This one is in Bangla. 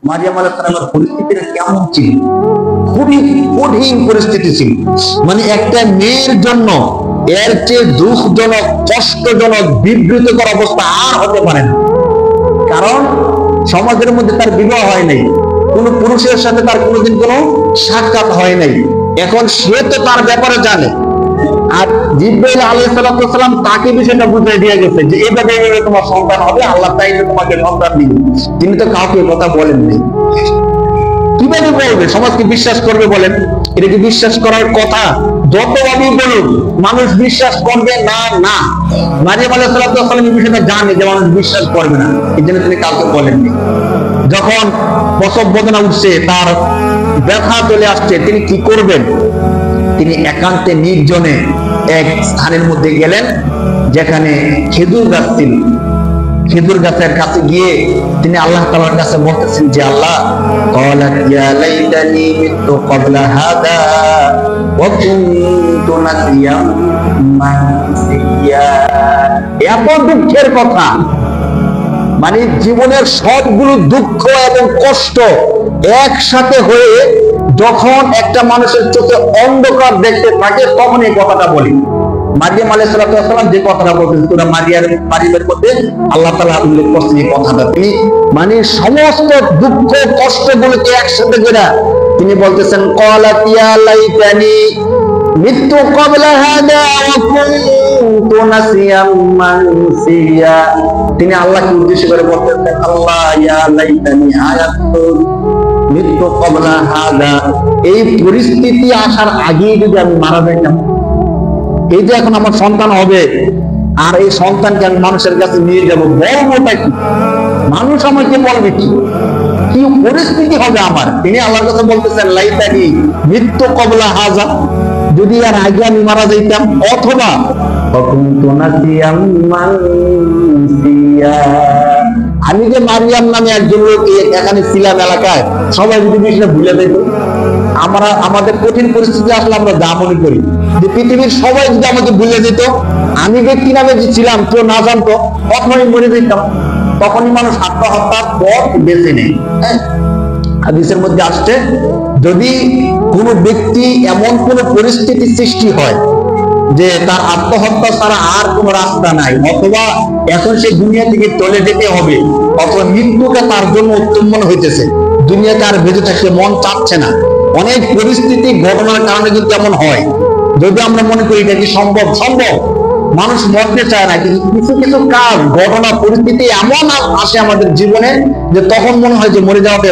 মারিয়াম আলাইহিস সালামের পরিস্থিতিটা কেমন ছিল? খুবই কঠিন পরিস্থিতি ছিল। মানে একটা মেয়ের জন্য এর চেয়ে দুঃখজনক, কষ্টজনক, বিব্রতকর অবস্থা আর হতে পারে না। কারণ সমাজের মধ্যে তার বিবাহ হয় নাই, কোন পুরুষের সাথে তার কোনোদিন কোনো সাক্ষাৎ হয় নাই। এখন সে তো তার ব্যাপারে জানে, আর জিবরাইল আলাইহিস সালাম তাকে বিষয়টা বুঝিয়ে দিয়ে গেছে যে এইভাবে তোমার সন্তান হবে, আল্লাহ চাইলে তোমাকে সন্তান দিবে। তিনি তো কাউকে কথা বলেননি। কিভাবে বলবে? সমাজকে বিশ্বাস করবে বলেন? এটা কি বিশ্বাস করার কথা? যতভাবে বলুন মানুষ বিশ্বাস করবে না। না, মারিয়াম আলাইহিস সালাম এই বিষয়টা জানে যে মানুষ বিশ্বাস করবে না, এই জন্য তিনি কাউকে বলেননি। যখন প্রসব বেদনা উঠছে, তার ব্যথা চলে আসছে, তিনি কি করবেন? তিনি একান্তে নির্জনে এক স্থানের মধ্যে গেলেন যেখানে খেজুর গাছ ছিল। খেজুর গাছের কাছে গিয়ে তিনি আল্লাহ তাআলার কাছে বলতেছেন যে আল্লাহ, ক্বালাত ইয়া লাইতানি মিতু ক্বাবলা হাদা ওয়া কুনতু নাসিয়াম মানসিয়া। এত দুঃখের কথা, মানে জীবনের সবগুলো দুঃখ এবং কষ্ট একসাথে হয়ে যখন একটা মানুষের চোখে অন্ধকার দেখতে থাকে, তখন এই কথাটা বলি। মারিয়াম আলাইহিস সালাম যে কথাটা বলতেন সূরা মারিয়ামের মধ্যে আল্লাহ তাআলা উল্লেখ করছেন এই কথাটা। তিনি মানে সমস্ত দুঃখ কষ্টগুলোকে একসাথে করে তিনি বলতেছেন, ক্বালাত ইয়া লাইতানি মিতু ক্বাবলা হাদা ওয়া কুনতু নাসিয়াম মানসিয়া। তিনি আল্লাহকে উদ্দেশ্য করে বলতেছেন, আল্লাহ ইয়া লাইতানি আয়াতু মিতু ক্বাবলা হাদা, এই পরিস্থিতি আসার আগেই যদি আমি মারা যাইতাম। এই যে এখন আমার সন্তান হবে, আর এই সন্তানকে আমি মানুষের কাছে নিয়ে যাবো, বলবোটা কি? মানুষ আমাকে বলবে কি? কি পরিস্থিতি হবে আমার? তিনি আল্লাহর কাছে বলতেছেন, লাইতানি মৃত্যু কবলা হাজা, যদি আর আগে আমি মারা যাইতাম, অথবা আমি যে মারিয়াম নামে একজন লোক এখানে ছিলাম এলাকায়, সবাই যদি বিষয়টা ভুলে যেত। আমাদের কঠিন পরিস্থিতি আসলে আমরা যা মনে করি যে পৃথিবীর সবাই যদি আমাকে ভুলে যেত, আমি ব্যক্তি নামে যে ছিলাম কেউ না জানতো, তখনই মরে যেতাম। তখনই মানুষ আত্মহত্যার পথ বেছে নেয়। হাদিসের মধ্যে আসছে, যদি কোনো ব্যক্তি এমন কোন পরিস্থিতি সৃষ্টি হয় যে তার আত্মহত্যা ছাড়া আর কোনো রাস্তা নাই, অথবা এখন সে দুনিয়া থেকে চলে যেতে হবে, অথবা মৃত্যুকে তার জন্য উত্তম মনে হইতেছে, দুনিয়াতে আর বেঁচে থাকতে মন চাচ্ছে না, অনেক পরিস্থিতি ঘটনার কারণে কিন্তু এমন হয়। যদি আমরা মনে করি এটা কি সম্ভব, মানুষ মরতে চায় না, কিন্তু কিছু কিছু কাজ, ঘটনা, পরিস্থিতি এমন আসে আমাদের জীবনে যে তখন মনে হয় যে মরে যাওয়াটা